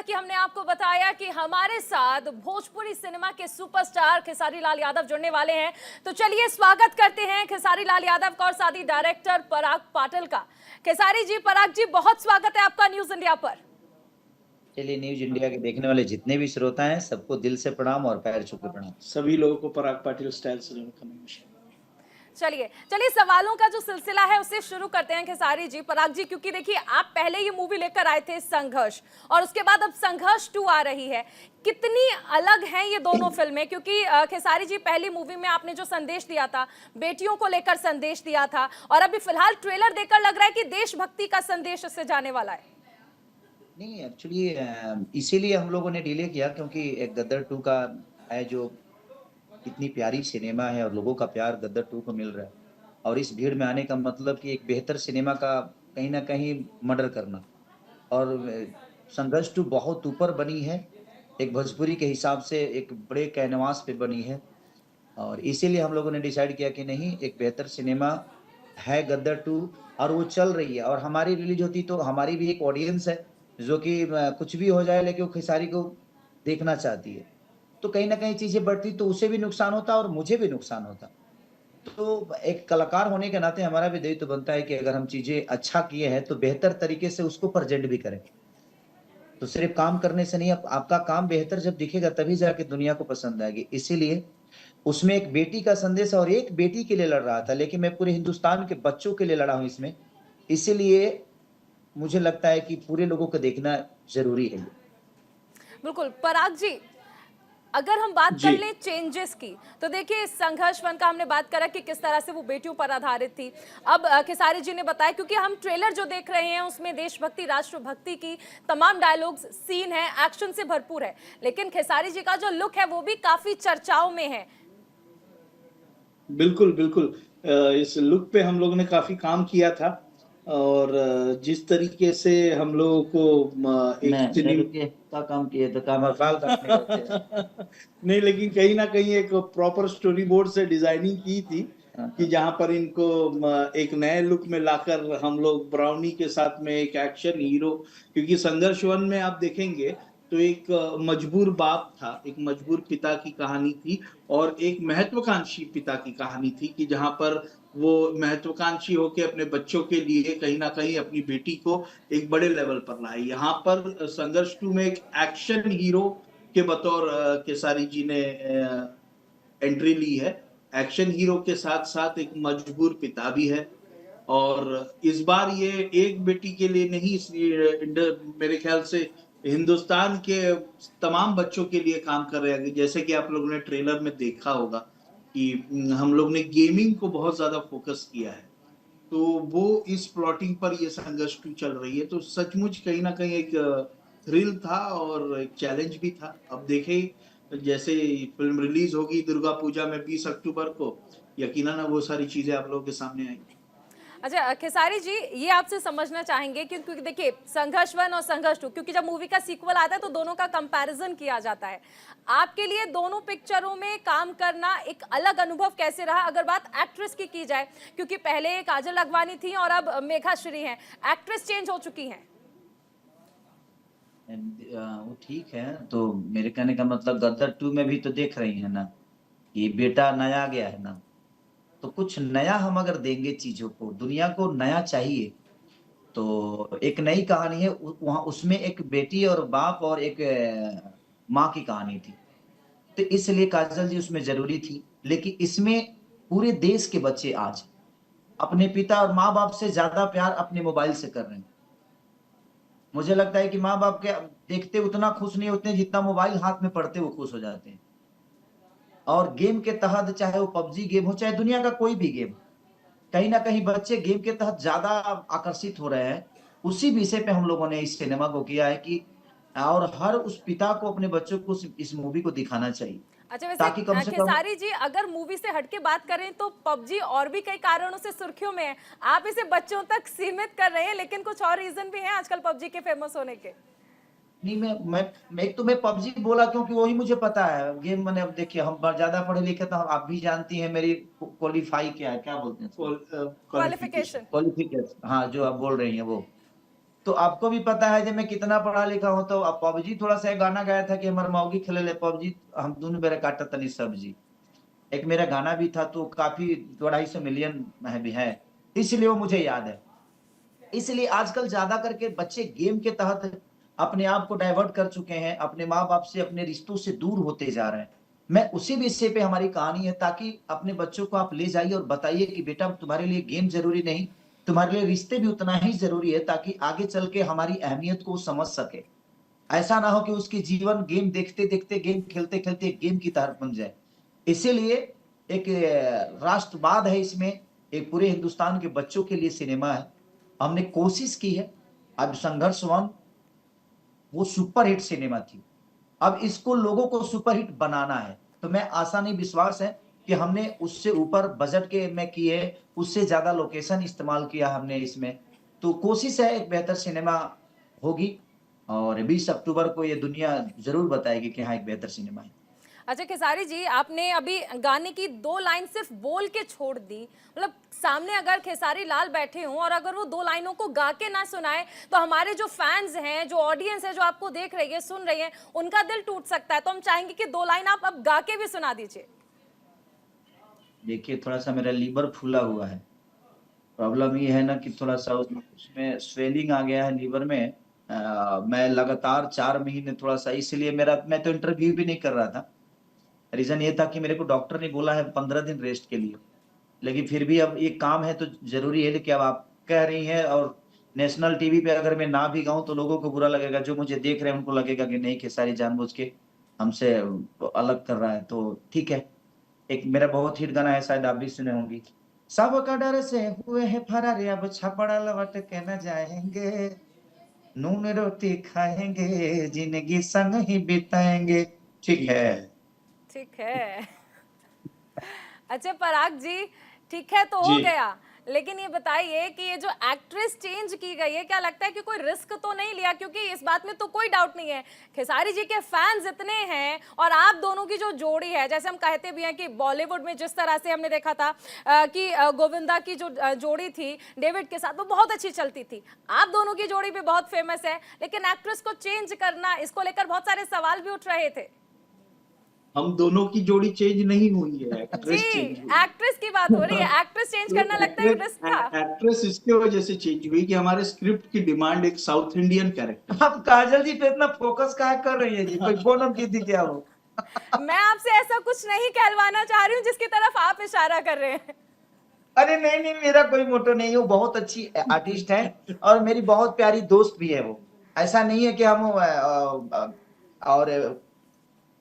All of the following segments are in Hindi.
कि हमने आपको बताया कि हमारे साथ भोजपुरी सिनेमा के सुपरस्टार खेसारी लाल यादव जुड़ने वाले हैं। तो चलिए स्वागत करते हैं खेसारी लाल यादव का और साथ ही डायरेक्टर पराग पाटिल का। खेसारी जी, पराग जी, बहुत स्वागत है आपका न्यूज इंडिया पर। चलिए, न्यूज इंडिया के देखने वाले जितने भी श्रोता हैं सबको दिल से प्रणाम और पैर छू के प्रणाम। सभी लोगों को पराग पाटिल स्टाइल से नमस्कार। चलिए सवालों का जो सिलसिला है उसे शुरू करते हैं खेसारी जी, पराग जी, क्योंकि देखिए आप पहले ये मूवी लेकर आए थे संघर्ष, और उसके बाद अब संघर्ष 2 आ रही है। कितनी अलग हैं ये दोनों फिल्में? क्योंकि खेसारी जी पहली मूवी में आपने जो संदेश दिया था, बेटियों को लेकर संदेश दिया था, और अभी फिलहाल ट्रेलर देखकर लग रहा है कि देशभक्ति का संदेश इससे जाने वाला है। नहीं, एक्चुअली इसीलिए हम लोगों ने डिले किया क्योंकि एक गदर 2 का है जो इतनी प्यारी सिनेमा है और लोगों का प्यार गदर 2 को मिल रहा है, और इस भीड़ में आने का मतलब कि एक बेहतर सिनेमा का कहीं ना कहीं मर्डर करना। और संघर्ष 2 बहुत ऊपर बनी है, एक भोजपुरी के हिसाब से एक बड़े कैनवास पे बनी है, और इसीलिए हम लोगों ने डिसाइड किया कि नहीं, एक बेहतर सिनेमा है गदर 2, और वो चल रही है। और हमारी रिलीज होती तो हमारी भी एक ऑडियंस है जो कि कुछ भी हो जाए लेकिन वो खेसारी को देखना चाहती है, तो कहीं ना कहीं चीजें बढ़ती तो उसे भी नुकसान होता और मुझे भी नुकसान होता। तो एक कलाकार होने के नाते हमारा भी दायित्व बनता है कि अगर हम चीजें अच्छा किए हैं तो बेहतर तरीके से उसको प्रेजेंट भी करें। तो सिर्फ काम करने से नहीं, आपका काम बेहतर जब दिखेगा तभी जाके दुनिया को पसंद आएगी। इसीलिए उसमें एक बेटी का संदेश, और एक बेटी के लिए लड़ रहा था, लेकिन मैं पूरे हिंदुस्तान के बच्चों के लिए लड़ा हूं इसमें। इसीलिए मुझे लगता है कि पूरे लोगों को देखना जरूरी है। बिल्कुल पराग जी, अगर हम बात कर लें चेंजेस की, तो देखिए संघर्ष 1 का हमने बात करा कि किस तरह से वो बेटियों पर आधारित थी। अब खेसारी जी ने बताया, क्योंकि हम ट्रेलर जो देख रहे हैं उसमें देशभक्ति, राष्ट्रभक्ति की तमाम डायलॉग्स, सीन है, एक्शन से भरपूर है, लेकिन खेसारी जी का जो लुक है वो भी काफी चर्चाओं में है। बिल्कुल बिल्कुल, इस लुक पे हम लोगों ने काफी काम किया था, और जिस तरीके से हम लोगों को एक का काम किए तो काम नहीं, लेकिन कहीं ना कहीं एक प्रॉपर स्टोरी बोर्ड से डिजाइनिंग की थी कि जहां पर इनको एक नए लुक में लाकर हम लोग ब्राउनी के साथ में एक एक्शन हीरो, क्योंकि संघर्ष 1 में आप देखेंगे तो एक मजबूर बाप था, एक मजबूर पिता की कहानी थी, और एक महत्वाकांक्षी पिता की कहानी थी कि जहां पर वो महत्वाकांक्षी होकर अपने बच्चों के लिए कहीं ना कहीं अपनी बेटी को एक बड़े लेवल पर लाए। यहाँ पर संघर्ष 2 में एक एक्शन हीरो के बतौर केसारी जी ने एंट्री ली है। एक्शन हीरो के साथ साथ एक मजबूर पिता भी है, और इस बार ये एक बेटी के लिए नहीं, इसलिए मेरे ख्याल से हिंदुस्तान के तमाम बच्चों के लिए काम कर रहे हैं। जैसे कि आप लोगों ने ट्रेलर में देखा होगा कि हम लोग ने गेमिंग को बहुत ज्यादा फोकस किया है, तो वो इस प्लॉटिंग पर ये संघर्ष 2 चल रही है। तो सचमुच कहीं ना कहीं एक थ्रिल था और एक चैलेंज भी था। अब देखें, जैसे फिल्म रिलीज होगी दुर्गा पूजा में 20 अक्टूबर को, यकीनन वो सारी चीजें आप लोगों के सामने आएंगी। अच्छा खेसारी जी, ये आपसे समझना चाहेंगे क्योंकि देखिए संघर्ष 1 और संघर्ष 2, क्योंकि जब मूवी का सीक्वल आता है तो दोनों का कंपैरिजन किया जाता है। आपके लिए दोनों पिक्चरों में काम करना एक अलग अनुभव कैसे रहा? अगर बात एक्ट्रेस की जाए, क्योंकि पहले काजल अगवानी थी और अब मेघा श्री हैं, एक्ट्रेस चेंज हो चुकी हैं। वो ठीक है, तो मेरे कहने का मतलब गदर 2 में भी तो देख रही है ना, ये बेटा नया गया है ना, तो कुछ नया हम अगर देंगे चीजों को, दुनिया को नया चाहिए, तो एक नई कहानी है वहां, उसमें एक बेटी और बाप और एक माँ की कहानी थी, तो इसलिए काजल जी उसमें जरूरी थी। लेकिन इसमें पूरे देश के बच्चे आज अपने पिता और माँ बाप से ज्यादा प्यार अपने मोबाइल से कर रहे हैं। मुझे लगता है कि माँ बाप के देखते उतना खुश नहीं होते जितना मोबाइल हाथ में पड़ते वो खुश हो जाते हैं। और गेम के तहत, चाहे वो पबजी गेम हो चाहे दुनिया का कोई भी गेम, कहीं ना कहीं बच्चे गेम के तहत ज्यादा आकर्षित हो रहे हैं। उसी विषय पे हम लोगों ने इस सिनेमा को किया है कि, और हर उस पिता को अपने बच्चों को इस मूवी को दिखाना चाहिए। अच्छा, वैसे ताकि कम से कम खेसारी जी, अगर मूवी से हटके बात करें तो पबजी और भी कई कारणों से सुर्खियों में है। आप इसे बच्चों तक सीमित कर रहे हैं, लेकिन कुछ और रीजन भी हैं आजकल पबजी के फेमस होने के। नहीं, मैं एक तो मैं पबजी बोला क्योंकि वही मुझे पता है गेम। मैंने, अब देखिए हम ज्यादा पढ़े लिखे तो आप भी जानती हैं मेरी क्वालिफाई क्या है, क्या बोलते हैं, क्वालिफिकेशन। क्वालिफिकेशन, हाँ, जो आप बोल रही हैं वो। तो आपको भी पता है जब मैं कितना पढ़ा लिखा हूं, तो अब पबजी थोड़ा सा एक गाना गाया था कि हमारे मौगी खेले ले पबजी, हम दोनों बेरा काटा तनी सब्जी, एक मेरा गाना भी था, तो काफी 250 मिलियन भी है, इसलिए वो मुझे याद है। इसलिए आजकल ज्यादा करके बच्चे गेम के तहत अपने आप को डाइवर्ट कर चुके हैं, अपने माँ बाप से, अपने रिश्तों से दूर होते जा रहे हैं। मैं उसी विषय पे हमारी कहानी है, ताकि अपने बच्चों को आप ले जाइए और बताइए कि बेटा तुम्हारे लिए गेम जरूरी नहीं, तुम्हारे लिए रिश्ते भी उतना ही जरूरी है, ताकि आगे चल के हमारी अहमियत को समझ सके। ऐसा ना हो कि उसकी जीवन गेम देखते देखते, गेम खेलते खेलते गेम की तरफ बन जाए। इसीलिए एक राष्ट्रवाद है इसमें, एक पूरे हिंदुस्तान के बच्चों के लिए सिनेमा है। हमने कोशिश की है, अब संघर्ष वन वो सुपरहिट सिनेमा थी, अब इसको लोगों को सुपरहिट बनाना है। तो मैं आशा नहीं, विश्वास है कि हमने उससे ऊपर बजट के में किए, उससे ज्यादा लोकेशन इस्तेमाल किया हमने इसमें। तो कोशिश है एक बेहतर सिनेमा होगी, और 20 अक्टूबर को ये दुनिया जरूर बताएगी कि हाँ एक बेहतर सिनेमा है। अच्छा खेसारी जी, आपने अभी गाने की 2 लाइन सिर्फ बोल के छोड़ दी, मतलब सामने अगर खेसारी लाल बैठे हों और अगर वो 2 लाइनों को गा के ना सुनाए, तो हमारे जो फैंस हैं, जो ऑडियंस है, जो आपको देख रही है, सुन रही है, उनका दिल टूट सकता है। तो हम चाहेंगे कि 2 लाइन आप अब गा के भी सुना दीजिए। देखिए, थोड़ा सा मेरा लीवर फूला हुआ है, प्रॉब्लम ये है ना कि थोड़ा सा उसमें स्वेलिंग आ गया है लीवर में। मैं लगातार 4 महीने थोड़ा सा, इसलिए मैं तो इंटरव्यू भी नहीं कर रहा था। रीजन ये था कि मेरे को डॉक्टर ने बोला है 15 दिन रेस्ट के लिए, लेकिन फिर भी अब ये काम है तो जरूरी है। लेकिन अब आप कह रही हैं, और नेशनल टीवी पे अगर मैं ना भी गाऊं तो लोगों को बुरा लगेगा, जो मुझे देख रहे हैं उनको लगेगा कि नहीं खेसारी जानबूझ के हमसे अलग कर रहा है। तो ठीक है, एक मेरा बहुत हिट गाना है, शायद आप भी सुने होंगी। सबका डर से हुए हैं फरार, अब छपड़ा लौट के न जाएंगे, नून रोटी खाएंगे, जिंदगी संग ही बिताएंगे। ठीक है। ठीक है। अच्छा पराग जी, ठीक है तो हो जी। गया, लेकिन ये बताइए कि ये जो एक्ट्रेस चेंज की गई है, क्या लगता है कि कोई रिस्क तो नहीं लिया? क्योंकि इस बात में तो कोई डाउट नहीं है, खेसारी जी के फैंस इतने हैं, और आप दोनों की जो जोड़ी है, जैसे हम कहते भी हैं कि बॉलीवुड में जिस तरह से हमने देखा था कि गोविंदा की जो जोड़ी थी डेविड के साथ, वो बहुत अच्छी चलती थी, आप दोनों की जोड़ी भी बहुत फेमस है, लेकिन एक्ट्रेस को चेंज करना, इसको लेकर बहुत सारे सवाल भी उठ रहे थे। हम दोनों की जोड़ी चेंज नहीं हुई है, जी, एक्ट्रेस चेंज हुई एक्ट्रेस की बात हो रही है, एक्ट्रेस चेंज है। करना लगता है रिस्क था। एक्ट्रेस इसके वजह से चेंज हुई कि हमारे स्क्रिप्ट की डिमांड एक साउथ इंडियन कैरेक्टर। आप काजल जी पे इतना फोकस काहे कर रही है जी? कोई फोन की थी क्या वो? मैं आपसे ऐसा कुछ नहीं कहलवाना चाह रही हूँ जिसकी तरफ आप इशारा कर रहे हैं। अरे नहीं नहीं, मेरा कोई मोटो नहीं है, वो बहुत अच्छी आर्टिस्ट है, और मेरी बहुत प्यारी दोस्त भी है वो। ऐसा नहीं है कि हम और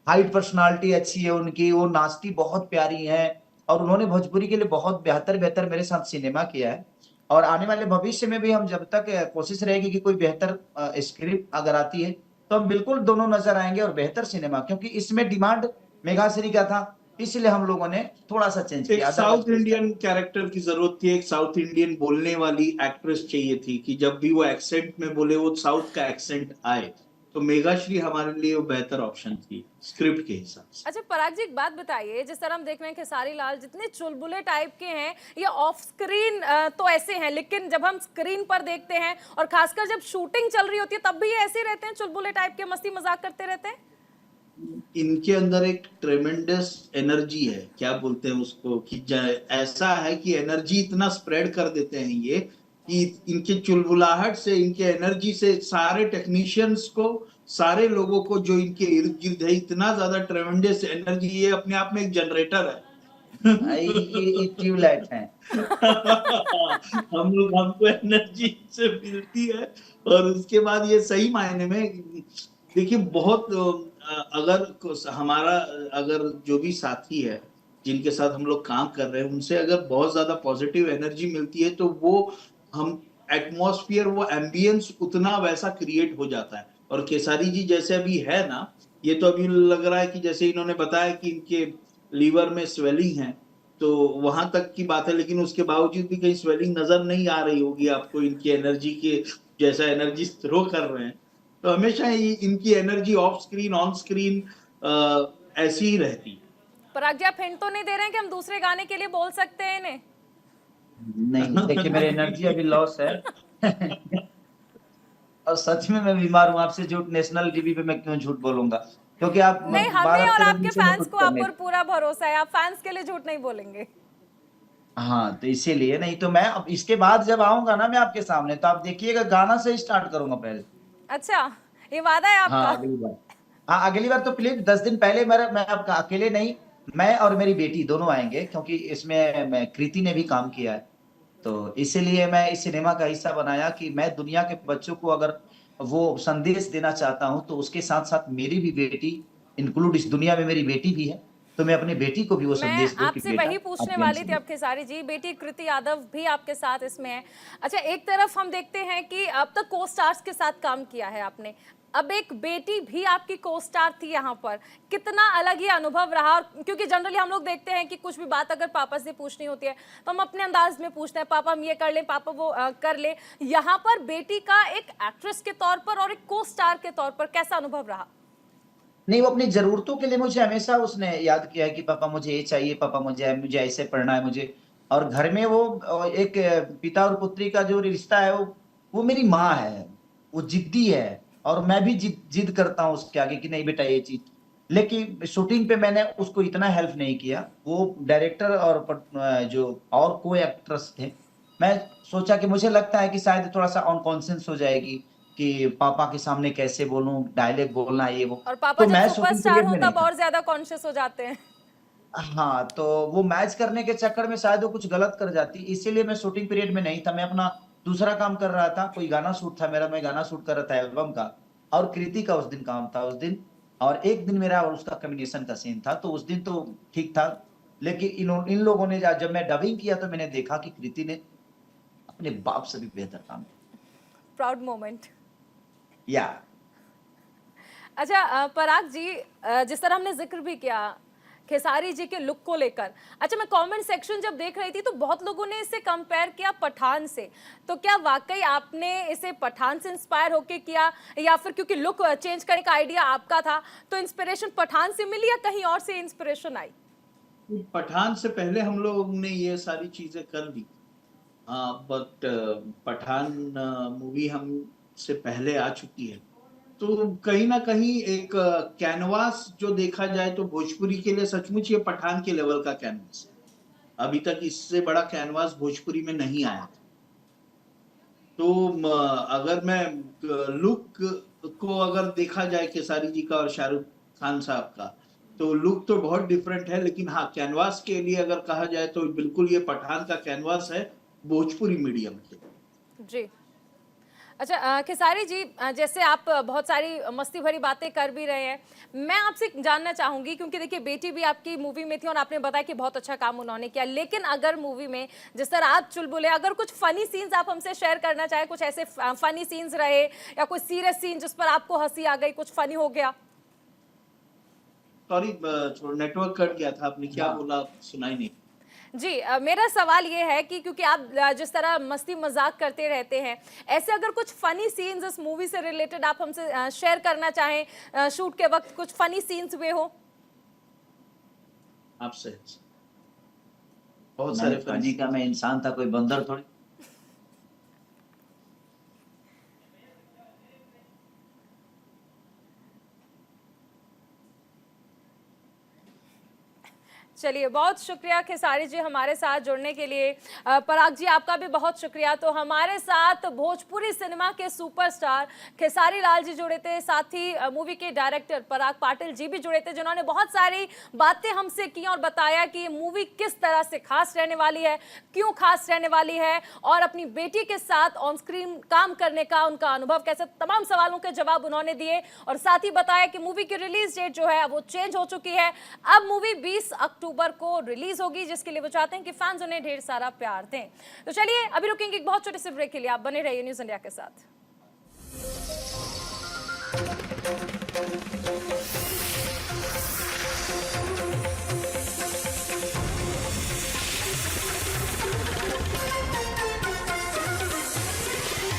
हाइट पर्सनालिटी अच्छी है उनकी, वो नाचती बहुत प्यारी है, और उन्होंने भोजपुरी के लिए बहुत बेहतर बेहतर मेरे साथ सिनेमा किया है। और आने वाले भविष्य में भी हम, जब तक कोशिश रहेगी कि कोई बेहतर स्क्रिप्ट अगर आती है, तो हम बिल्कुल दोनों नजर आएंगे, और बेहतर सिनेमा, क्योंकि इसमें डिमांड मेघाश्री का था, इसलिए हम लोगों ने थोड़ा सा चेंज एक किया। साउथ इंडियन कैरेक्टर की जरूरत थी, एक साउथ इंडियन बोलने वाली एक्ट्रेस चाहिए थी कि जब भी वो एक्सेंट में बोले वो साउथ का एक्सेंट आए, तो मेघाश्री हमारे लिए वो बेहतर ऑप्शन थी स्क्रिप्ट के हिसाब से। अच्छा पराग जी, एक बात बताइए, जिस तरह हम देख रहे हैं खेसारी लाल जितने चुलबुले टाइप के हैं, ये ऑफ स्क्रीन तो ऐसे हैं, लेकिन जब हम स्क्रीन पर देखते हैं और खासकर जब शूटिंग चल रही होती है तब भी ये ऐसे रहते हैं, चुलबुले टाइप के, मस्ती मजाक करते रहते हैं। इनके अंदर एक ट्रेमेंडस एनर्जी है, क्या बोलते हैं उसको, कि ऐसा है कि एनर्जी इतना स्प्रेड कर देते हैं ये, कि इनके चुलबुलाहट से, इनके एनर्जी से सारे टेक्नीशियंस को, सारे लोगों को जो इनके इर्द गिर्द है, इतना ज्यादा ट्रेमेंडस एनर्जी, ये अपने आप में एक जनरेटर है। ये ट्यूबलाइट है। हमको एनर्जी से मिलती है, और उसके बाद ये सही मायने में, देखिए बहुत अगर हमारा, अगर जो भी साथी है जिनके साथ हम लोग काम कर रहे हैं, उनसे अगर बहुत ज्यादा पॉजिटिव एनर्जी मिलती है, तो वो हम एटमॉस्फेयर, वो एम्बियंस उतना वैसा क्रिएट हो जाता है। और केसारी जी जैसे अभी है ना, ये तो अभी लग रहा है कि जैसे इन्होंने बताया कि इनके लीवर में स्वेलिंग है, तो वहां तक की बात है, लेकिन उसके बावजूद भी कहीं स्वेलिंग नजर नहीं आ रही होगी आपको, इनकी एनर्जी के जैसा एनर्जी थ्रो कर रहे हैं। तो हमेशा इनकी energy of screen, on screen ऐसी ही रहती है। पराग जी, आप हिंट तो नहीं दे रहे हैं कि हम दूसरे गाने के लिए बोल सकते हैं इन्हें? नहीं, देखिए मेरी एनर्जी अभी लॉस है। और सच में मैं बीमार हूँ, आपसे झूठ नेशनल टीवी पे मैं क्यों झूठ बोलूंगा, क्योंकि आप नहीं, हमें और 12-13 दिन आपके से मैं फैंस कुछ को कर आप नहीं। पर पूरा भरोसा है, आप फैंस के लिए झूठ नहीं बोलेंगे। हाँ, तो इसीलिए, नहीं तो मैं अब इसके बाद जब आऊंगा ना मैं आपके सामने, तो आप देखिएगा गाना से स्टार्ट करूंगा पहले। अच्छा, ये वादा है हाँ, आपका? अगली बार। हाँ, अगली बार तो प्लीज 10 दिन पहले मेरा, मैं आपका अकेले नहीं, मैं और मेरी बेटी दोनों आएंगे, क्योंकि इसमें मैं कृति ने भी काम किया है। तो इसीलिए मैं इस सिनेमा का हिस्सा बनाया कि मैं दुनिया के बच्चों को अगर वो संदेश देना चाहता हूं, तो उसके साथ साथ मेरी भी बेटी इंक्लूड, इस दुनिया में मेरी बेटी भी है, तो मैं अपनी बेटी को भी वो मैं संदेश दूं कि आपसे बेटा वही आप पूछने भी वाली हमसे थी, अब खेसारी जी बेटी कृति यादव भी आपके साथ इसमें है। अच्छा, एक तरफ हम देखते हैं कि अब तक को स्टार्स के साथ काम किया है आपने, अब एक बेटी भी आपकी को स्टार थी यहाँ पर, कितना अलग ही अनुभव रहा? और क्योंकि जनरली हम लोग देखते हैं कि कुछ भी बात अगर पापा से पूछनी होती है तो हम अपने अंदाज में पूछते हैं, पापा हम ये कर ले, पापा वो कर ले। यहाँ पर बेटी का एक एक्ट्रेस के तौर पर और एक को स्टार के तौर पर कैसा अनुभव रहा? नहीं, वो अपनी जरूरतों के लिए मुझे हमेशा उसने याद किया है कि पापा मुझे ये चाहिए, पापा मुझे मुझे ऐसे पढ़ना है मुझे। और घर में वो एक पिता और पुत्री का जो रिश्ता है, वो मेरी माँ है, वो जिद्दी है, और मैं भी जिद करता हूँ उसके आगे कि नहीं बेटा ये चीज। लेकिन शूटिंग पे मैंने उसको इतना हेल्प नहीं किया, वो डायरेक्टर और जो और को एक्ट्रेस थे, मैं सोचा कि मुझे लगता है कि शायद थोड़ा सा अनकॉन्शियस हो जाएगी कि पापा के सामने कैसे बोलूं, डायलेक्ट बोलना ये वो। और पापा तो जब मैं शूटिंग सुपरस्टार पीरियड हो में नहीं तब था। और ज्यादा कॉन्शियस हो जाते हैं। हाँ, तो वो मैच करने के चक्कर में शायद वो कुछ गलत कर जाती, इसीलिए मैं शूटिंग पीरियड में नहीं था, मैं अपना दूसरा काम कर रहा था, कोई गाना शूट था मेरा, मैं गाना शूट कर रहा था एल्बम का, और कृति का उस दिन काम था उस दिन, और एक दिन मेरा और उसका कम्बिनेशन का सीन था, तो उस दिन तो ठीक था। लेकिन इन लोगों ने जब मैं डबिंग किया तो मैंने देखा कि कृति ने अपने बाप से भी बेहतर काम प्राउड मोमेंट। किया। अच्छा, पराग जी, जिस तरह हमने जिक्र भी किया खेसारी जी के लुक को लेकर, अच्छा मैं कमेंट सेक्शन जब देख रही थी तो बहुत लोगों ने इसे कंपेयर किया पठान से, तो क्या वाकई आपने इसे पठान से इंस्पायर होके किया, या फिर क्योंकि लुक चेंज करने का आइडिया आपका था तो इंस्पिरेशन पठान से मिली या कहीं और से इंस्पिरेशन आई? पठान से पहले हम लोग ने ये सारी चीजें कर ली, हाँ, बट पठान मूवी हम से पहले आ चुकी है, तो कहीं ना कहीं एक कैनवास जो देखा जाए तो भोजपुरी के लिए सचमुच ये पठान के लेवल का कैनवास है। अभी तक इससे बड़ा कैनवास भोजपुरी में नहीं आया था। तो अगर मैं लुक को अगर देखा जाए खेसारी जी का और शाहरुख खान साहब का, तो लुक तो बहुत डिफरेंट है, लेकिन हाँ, कैनवास के लिए अगर कहा जाए तो बिल्कुल ये पठान का कैनवास है भोजपुरी मीडियम के। जी। अच्छा, खेसारी जी, जैसे आप बहुत सारी मस्ती भरी बातें कर भी रहे हैं, मैं आपसे जानना चाहूंगी क्योंकि देखिए बेटी भी आपकी मूवी में थी और आपने बताया कि बहुत अच्छा काम उन्होंने किया, लेकिन अगर मूवी में जिस तरह आप चुलबुले, अगर कुछ फनी सीन्स आप हमसे शेयर करना चाहे, कुछ ऐसे फनी सीन्स रहे या कोई सीरियस सीन जिस पर आपको हंसी आ गई, कुछ फनी हो गया? सॉरी, थोड़ा नेटवर्क कट गया था, आपने क्या बोला सुनाई नहीं। जी, मेरा सवाल ये है कि क्योंकि आप जिस तरह मस्ती मजाक करते रहते हैं, ऐसे अगर कुछ फनी सीन्स इस मूवी से रिलेटेड आप हमसे शेयर करना चाहें, शूट के वक्त कुछ फनी सीन्स हुए हो? आपसे बहुत सारे फनी का मैं इंसान था, कोई बंदर थोड़ी। चलिए, बहुत शुक्रिया खेसारी जी हमारे साथ जुड़ने के लिए। पराग जी आपका भी बहुत शुक्रिया। तो हमारे साथ भोजपुरी सिनेमा के सुपरस्टार खेसारी लाल जी जुड़े थे, साथ ही मूवी के डायरेक्टर पराग पाटिल जी भी जुड़े थे, जिन्होंने बहुत सारी बातें हमसे की और बताया कि ये मूवी किस तरह से खास रहने वाली है, क्यों खास रहने वाली है, और अपनी बेटी के साथ ऑन स्क्रीन काम करने का उनका अनुभव कैसे, तमाम सवालों के जवाब उन्होंने दिए। और साथ ही बताया कि मूवी की रिलीज डेट जो है वो चेंज हो चुकी है, अब मूवी 20 अक्टूबर को रिलीज होगी, जिसके लिए वो चाहते हैं कि फैंस उन्हें ढेर सारा प्यार दें। तो चलिए अभी रुकेंगे एक बहुत छोटे से ब्रेक के लिए, आप बने रहिए न्यूज़ इंडिया के साथ।